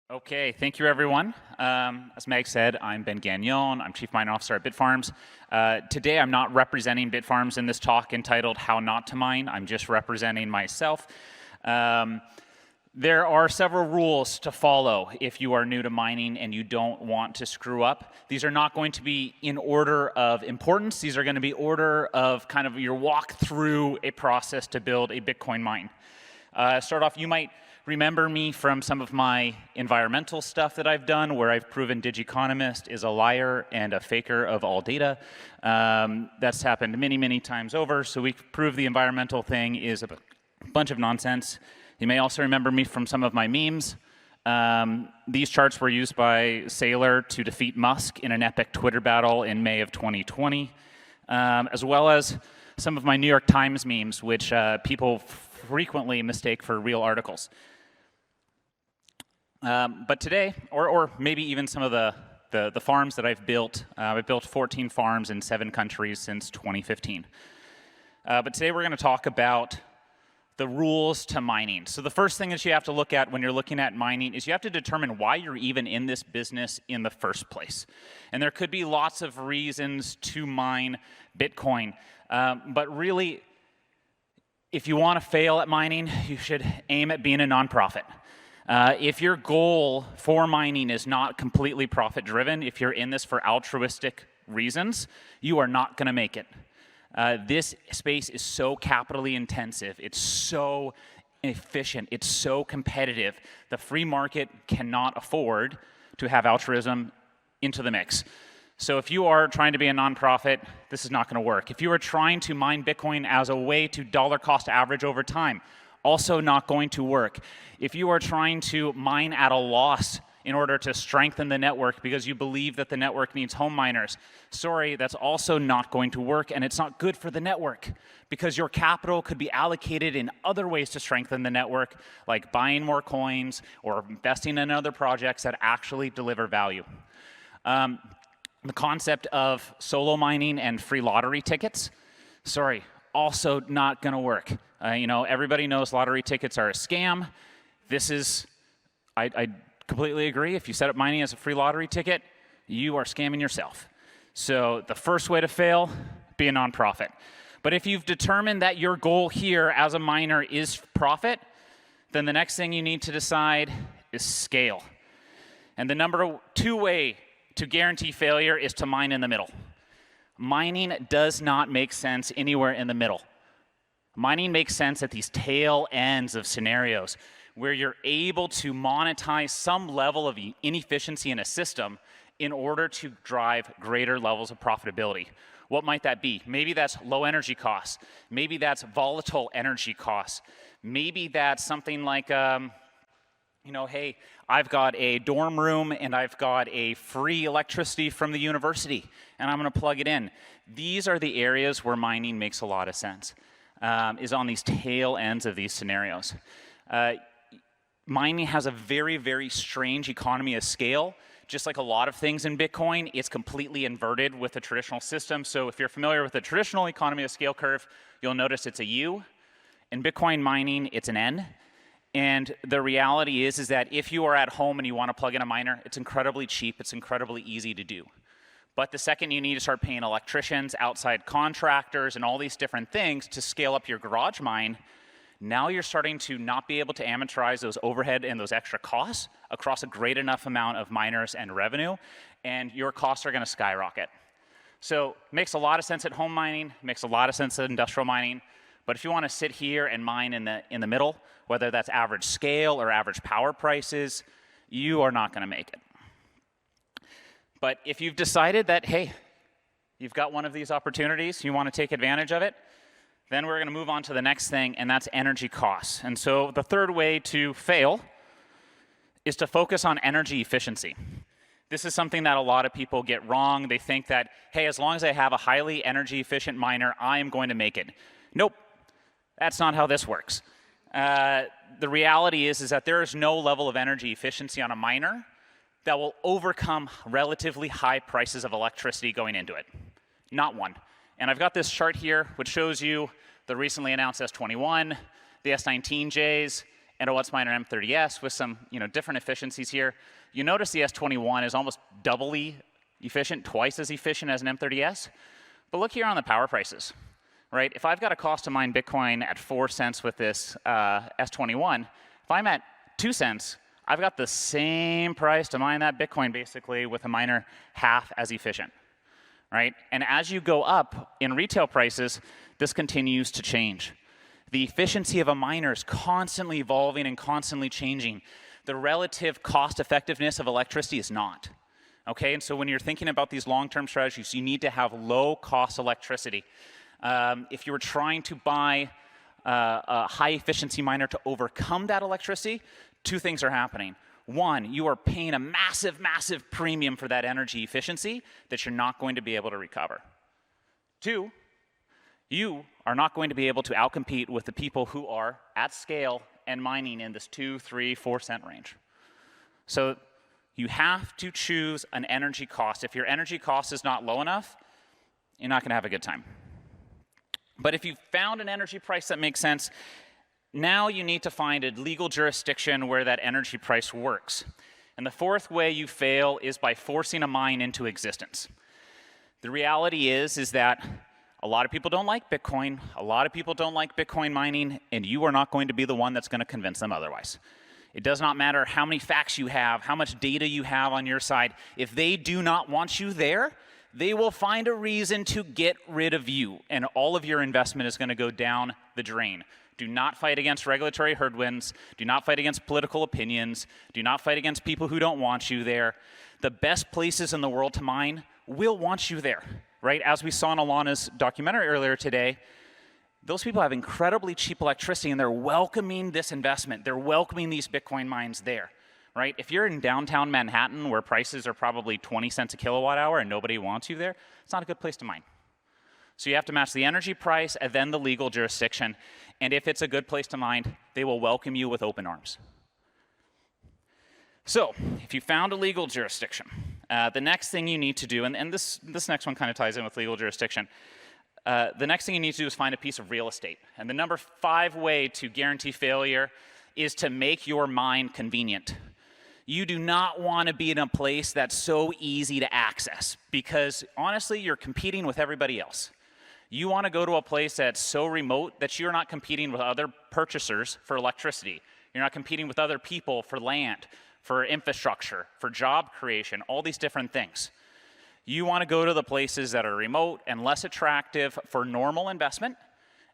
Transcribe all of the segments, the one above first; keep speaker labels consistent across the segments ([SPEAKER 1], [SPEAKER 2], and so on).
[SPEAKER 1] Okay, thank you everyone. As Meg said, I'm Ben Gagnon. I'm Chief Mining Officer at Bitfarms. Today I'm not representing Bitfarms in this talk entitled How Not to Mine. I'm just representing myself. There are several rules to follow if you are new to mining and you don't want to screw up. These are not going to be in order of importance. These are going to be order of kind of your walk through a process to build a Bitcoin mine. Start off, you might remember me from some of my environmental stuff that I've done where I've proven Digiconomist is a liar and a faker of all data. That's happened many, many times over. So we proved the environmental thing is a bunch of nonsense. You may also remember me from some of my memes. These charts were used by Sailor to defeat Musk in an epic Twitter battle in May of 2020, as well as some of my New York Times memes, which people frequently mistake for real articles. But today, or maybe even some of the farms that I've built 14 farms in 7 countries since 2015. But today we're going to talk about the rules to mining. So the first thing that you have to look at when you're looking at mining is you have to determine why you're even in this business in the first place. And there could be lots of reasons to mine Bitcoin, but really, if you want to fail at mining, you should aim at being a nonprofit. If your goal for mining is not completely profit-driven, if you're in this for altruistic reasons, you are not going to make it. This space is so capitally intensive. It's so efficient. It's so competitive. The free market cannot afford to have altruism into the mix. So if you are trying to be a nonprofit, this is not going to work. If you are trying to mine Bitcoin as a way to dollar cost average over time, also not going to work. If you are trying to mine at a loss in order to strengthen the network because you believe that the network needs home miners, sorry, that's also not going to work, and it's not good for the network because your capital could be allocated in other ways to strengthen the network, like buying more coins or investing in other projects that actually deliver value. The concept of solo mining and free lottery tickets, sorry, also not going to work. You know, everybody knows lottery tickets are a scam. This is, I completely agree. If you set up mining as a free lottery ticket, you are scamming yourself. So the first way to fail, be a nonprofit. But if you've determined that your goal here as a miner is profit, then the next thing you need to decide is scale. And the number 2 way to guarantee failure is to mine in the middle. Mining does not make sense anywhere in the middle. Mining makes sense at these tail ends of scenarios where you're able to monetize some level of inefficiency in a system in order to drive greater levels of profitability. What might that be? Maybe that's low energy costs. Maybe that's volatile energy costs. Maybe that's something like, you know, hey, I've got a dorm room and I've got a free electricity from the university and I'm going to plug it in. These are the areas where mining makes a lot of sense, is on these tail ends of these scenarios. Mining has a very, very strange economy of scale. Just like a lot of things in Bitcoin, it's completely inverted with the traditional system. So if you're familiar with the traditional economy of scale curve, you'll notice it's a U. In Bitcoin mining, it's an N. And the reality is that if you are at home and you want to plug in a miner, it's incredibly cheap, it's incredibly easy to do. But the second you need to start paying electricians, outside contractors, and all these different things to scale up your garage mine, now you're starting to not be able to amortize those overhead and those extra costs across a great enough amount of miners and revenue, and your costs are going to skyrocket. So it makes a lot of sense at home mining, makes a lot of sense at industrial mining, but if you want to sit here and mine in the middle, whether that's average scale or average power prices, you are not going to make it. But if you've decided that, hey, you've got one of these opportunities, you want to take advantage of it, then we're going to move on to the next thing, and that's energy costs. And so the third way to fail is to focus on energy efficiency. This is something that a lot of people get wrong. They think that, hey, as long as I have a highly energy efficient miner, I am going to make it. Nope, that's not how this works. The reality is that there is no level of energy efficiency on a miner that will overcome relatively high prices of electricity going into it. Not one. And I've got this chart here which shows you the recently announced S21, the S19Js, and a what's miner M30S with some different efficiencies here. You notice the S21 is almost doubly efficient, twice as efficient as an M30S. But look here on the power prices, right? If I've got a cost to mine Bitcoin at 4 cents with this S21, if I'm at 2 cents, I've got the same price to mine that Bitcoin basically with a miner half as efficient, right? And as you go up in retail prices, this continues to change. The efficiency of a miner is constantly evolving and constantly changing. The relative cost effectiveness of electricity is not. Okay, and so when you're thinking about these long-term strategies, you need to have low-cost electricity. If you were trying to buy a high-efficiency miner to overcome that electricity, two things are happening. One, you are paying a massive, massive premium for that energy efficiency that you're not going to be able to recover. Two, you are not going to be able to outcompete with the people who are at scale and mining in this 2, 3, 4 cent range. So you have to choose an energy cost. If your energy cost is not low enough, you're not going to have a good time. But if you've found an energy price that makes sense, now you need to find a legal jurisdiction where that energy price works. And the fourth way you fail is by forcing a mine into existence. The reality is that a lot of people don't like Bitcoin, a lot of people don't like Bitcoin mining, and you are not going to be the one that's going to convince them otherwise. It does not matter how many facts you have, how much data you have on your side. If they do not want you there, they will find a reason to get rid of you, and all of your investment is going to go down the drain. Do not fight against regulatory headwinds. Do not fight against political opinions. Do not fight against people who don't want you there. The best places in the world to mine will want you there, right? As we saw in Alana's documentary earlier today, those people have incredibly cheap electricity, and they're welcoming this investment. They're welcoming these Bitcoin mines there, right? If you're in downtown Manhattan where prices are probably 20 cents a kilowatt hour and nobody wants you there, it's not a good place to mine. So you have to match the energy price and then the legal jurisdiction. And if it's a good place to mine, they will welcome you with open arms. So if you found a legal jurisdiction, the next thing you need to do, and this next one kind of ties in with legal jurisdiction, the next thing you need to do is find a piece of real estate. And the number 5 way to guarantee failure is to make your mine convenient. You do not want to be in a place that's so easy to access because honestly, you're competing with everybody else. You want to go to a place that's so remote that you're not competing with other purchasers for electricity. You're not competing with other people for land, for infrastructure, for job creation, all these different things. You want to go to the places that are remote and less attractive for normal investment,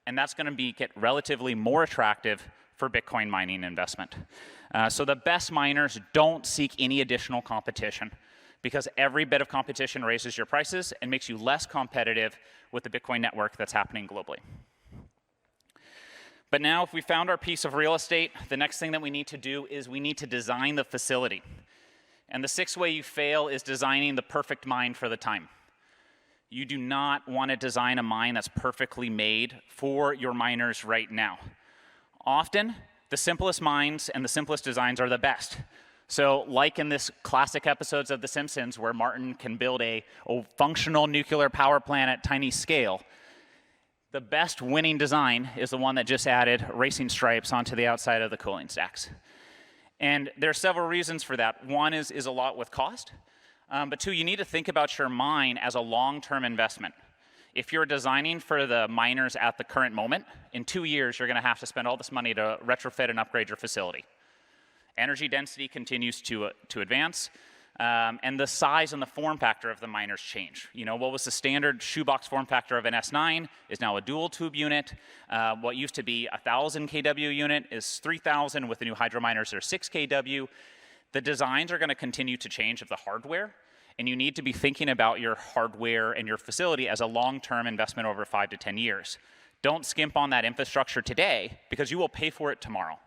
[SPEAKER 1] and that's going to get relatively more attractive for Bitcoin mining investment. So the best miners don't seek any additional competition because every bit of competition raises your prices and makes you less competitive with the Bitcoin network that's happening globally. But now if we found our piece of real estate, the next thing that we need to do is we need to design the facility. And the 6th way you fail is designing the perfect mine for the time. You do not want to design a mine that's perfectly made for your miners right now. Often, the simplest mines and the simplest designs are the best. So like in this classic episodes of The Simpsons where Martin can build a functional nuclear power plant at tiny scale, the best winning design is the one that just added racing stripes onto the outside of the cooling stacks. And there are several reasons for that. One is a lot with cost. But 2, you need to think about your mine as a long-term investment. If you're designing for the miners at the current moment, in 2 years, you're going to have to spend all this money to retrofit and upgrade your facility. Energy density continues to advance, and the size and the form factor of the miners change. You know, what was the standard shoebox form factor of an S9 is now a dual tube unit. What used to be 1,000 kW unit is 3,000. With the new hydro miners, they're 6 kW. The designs are going to continue to change of the hardware, and you need to be thinking about your hardware and your facility as a long-term investment over 5 to 10 years. Don't skimp on that infrastructure today because you will pay for it tomorrow.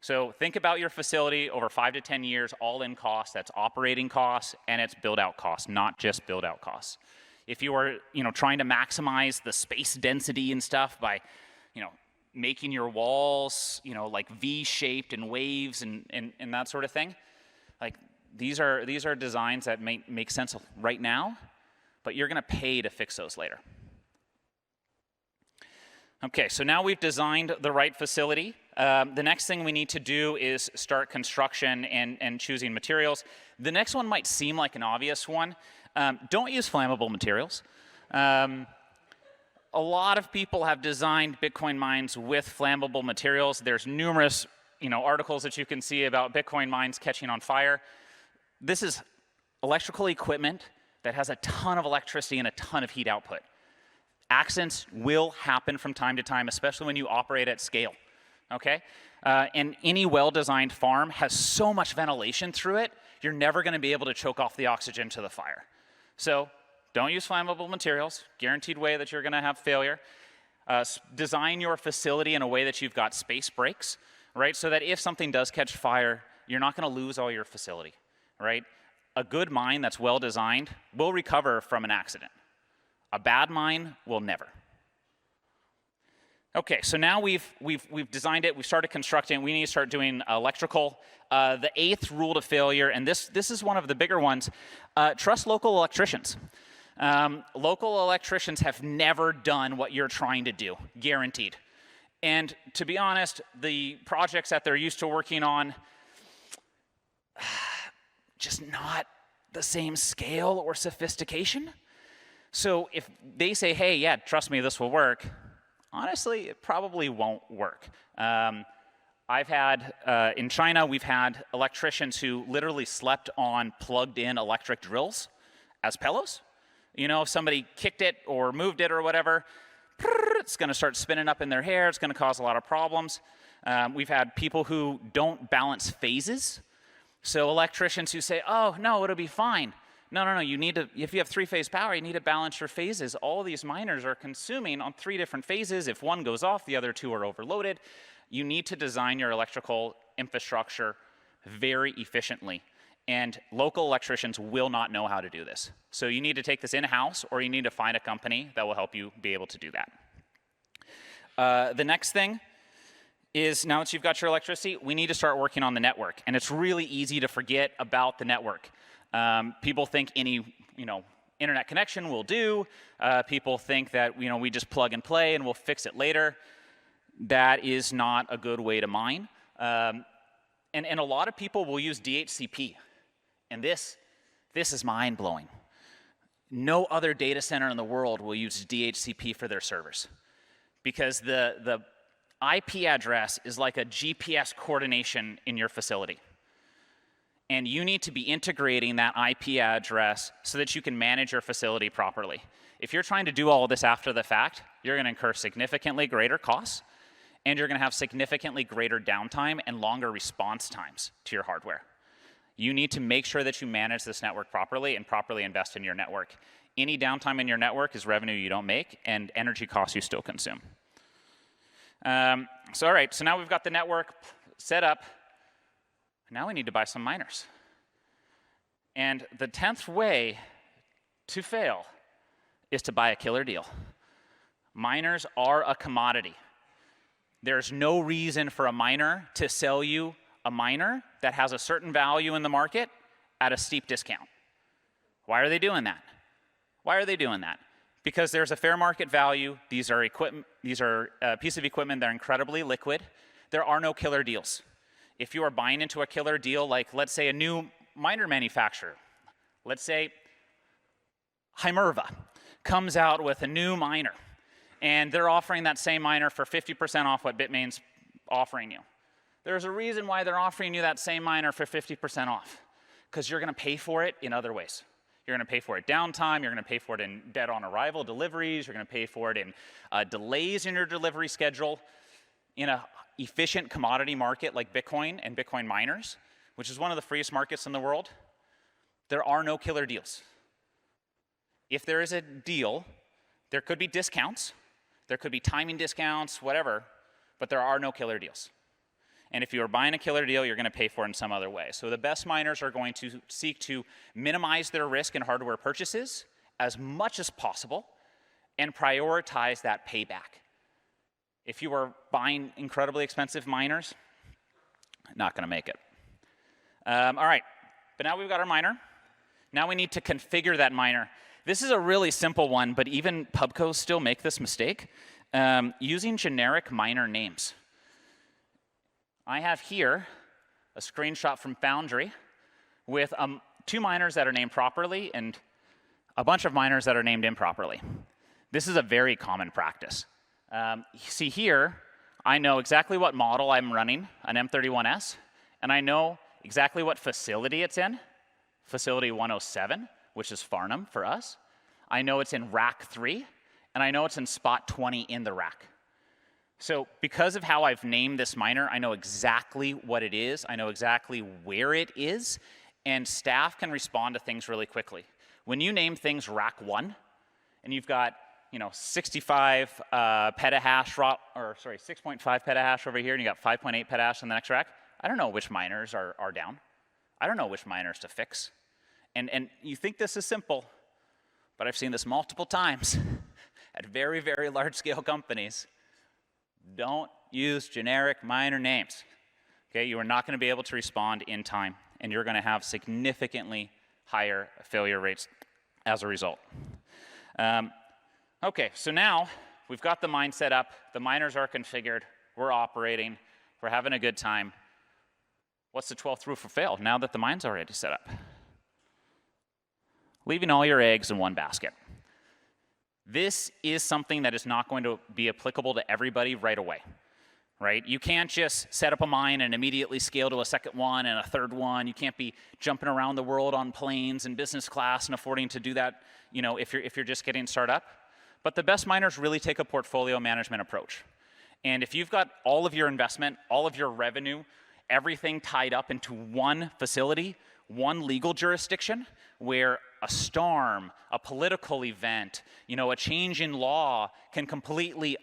[SPEAKER 1] So think about your facility over 5 to 10 years, all-in costs. That's operating costs and it's build-out costs, not just build-out costs. If you are, trying to maximize the space density and stuff by, making your walls, like V-shaped and waves and that sort of thing, like these are designs that make sense right now, but you're going to pay to fix those later. Okay, so now we've designed the right facility. The next thing we need to do is start construction and choosing materials. The next one might seem like an obvious one. Don't use flammable materials. A lot of people have designed Bitcoin mines with flammable materials. There's numerous articles that you can see about Bitcoin mines catching on fire. This is electrical equipment that has a ton of electricity and a ton of heat output. Accidents will happen from time to time, especially when you operate at scale, okay? And any well-designed farm has so much ventilation through it, you're never gonna be able to choke off the oxygen to the fire. So don't use flammable materials, guaranteed way that you're gonna have failure. Design your facility in a way that you've got space breaks, right? So that if something does catch fire, you're not gonna lose all your facility, right? A good mine that's well designed will recover from an accident. A bad mine will never. Okay, so now we've designed it, we've started constructing, we need to start doing electrical. The 8th rule to failure, and this is one of the bigger ones, trust local electricians. Local electricians have never done what you're trying to do, guaranteed. And to be honest, the projects that they're used to working on, just not the same scale or sophistication. So if they say, hey, yeah, trust me, this will work, honestly, it probably won't work. I've had, in China, we've had electricians who literally slept on plugged-in electric drills as pillows. If somebody kicked it or moved it or whatever, it's gonna start spinning up in their hair, it's gonna cause a lot of problems. We've had people who don't balance phases. So electricians who say, oh, no, it'll be fine. No, you need to, if you have 3-phase power, you need to balance your phases. All these miners are consuming on 3 different phases. If one goes off, the other 2 are overloaded. You need to design your electrical infrastructure very efficiently. And local electricians will not know how to do this. So you need to take this in-house, or you need to find a company that will help you be able to do that. The next thing is, now that you've got your electricity, we need to start working on the network. And it's really easy to forget about the network. People think any internet connection will do. People think that we just plug and play and we'll fix it later. That is not a good way to mine. And a lot of people will use DHCP. And this is mind-blowing. No other data center in the world will use DHCP for their servers. Because the IP address is like a GPS coordination in your facility. And you need to be integrating that IP address so that you can manage your facility properly. If you're trying to do all of this after the fact, you're going to incur significantly greater costs, and you're going to have significantly greater downtime and longer response times to your hardware. You need to make sure that you manage this network properly and properly invest in your network. Any downtime in your network is revenue you don't make and energy costs you still consume. So all right, so now we've got the network set up. Now we need to buy some miners. And the 10th way to fail is to buy a killer deal. Miners are a commodity. There's no reason for a miner to sell you a miner that has a certain value in the market at a steep discount. Why are they doing that? Why are they doing that? Because there's a fair market value. These are a piece of equipment that are incredibly liquid. There are no killer deals. If you are buying into a killer deal, like let's say a new miner manufacturer, let's say HIVE comes out with a new miner, and they're offering that same miner for 50% off what Bitmain's offering you. There's a reason why they're offering you that same miner for 50% off, because you're going to pay for it in other ways. You're going to pay for it downtime, you're going to pay for it in dead on arrival deliveries, you're going to pay for it in delays in your delivery schedule. In an efficient commodity market like Bitcoin and Bitcoin miners, which is one of the freest markets in the world, there are no killer deals. If there is a deal, there could be discounts, there could be timing discounts, whatever, but there are no killer deals. And if you are buying a killer deal, you're going to pay for it in some other way. So the best miners are going to seek to minimize their risk in hardware purchases as much as possible and prioritize that payback. If you are buying incredibly expensive miners, not going to make it. All right, but now we've got our miner. Now we need to configure that miner. This is a really simple one, but even pubcos still make this mistake. Using generic miner names. I have here a screenshot from Foundry with 2 miners that are named properly and a bunch of miners that are named improperly. This is a very common practice. See here, I know exactly what model I'm running, an M31S, and I know exactly what facility it's in, facility 107, which is Farnham for us. I know it's in rack 3, and I know it's in spot 20 in the rack. So because of how I've named this miner, I know exactly what it is, I know exactly where it is, and staff can respond to things really quickly. When you name things rack 1, and you've got 65 petahash, or sorry, 6.5 petahash over here, and you got 5.8 petahash in the next rack, I don't know which miners are down. I don't know which miners to fix. And you think this is simple, but I've seen this multiple times at very, very large scale companies. Don't use generic miner names. Okay, you are not going to be able to respond in time, and you're going to have significantly higher failure rates as a result. Okay, so now we've got the mine set up, the miners are configured, we're operating, we're having a good time. What's the 12th rule for fail now that the mine's already set up? Leaving all your eggs in one basket. This is something that is not going to be applicable to everybody right away, right? You can't just set up a mine and immediately scale to a second one and a third one. You can't be jumping around the world on planes and business class and affording to do that, if you're just getting started up. But the best miners really take a portfolio management approach. And if you've got all of your investment, all of your revenue, everything tied up into one facility, one legal jurisdiction, where a storm, a political event, a change in law can completely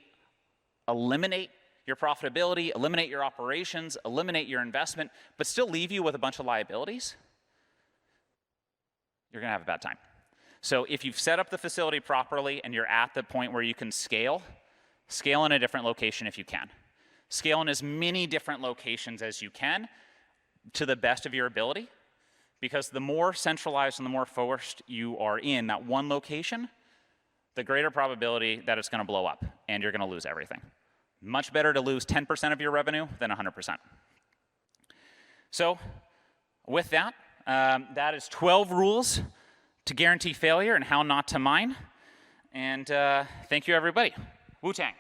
[SPEAKER 1] eliminate your profitability, eliminate your operations, eliminate your investment, but still leave you with a bunch of liabilities, you're going to have a bad time. So if you've set up the facility properly and you're at the point where you can scale, scale in a different location if you can. Scale in as many different locations as you can to the best of your ability, because the more centralized and the more forced you are in that one location, the greater probability that it's going to blow up and you're going to lose everything. Much better to lose 10% of your revenue than 100%. So with that, that is 12 rules to guarantee failure and how not to mine. And thank you, everybody. Wu-Tang.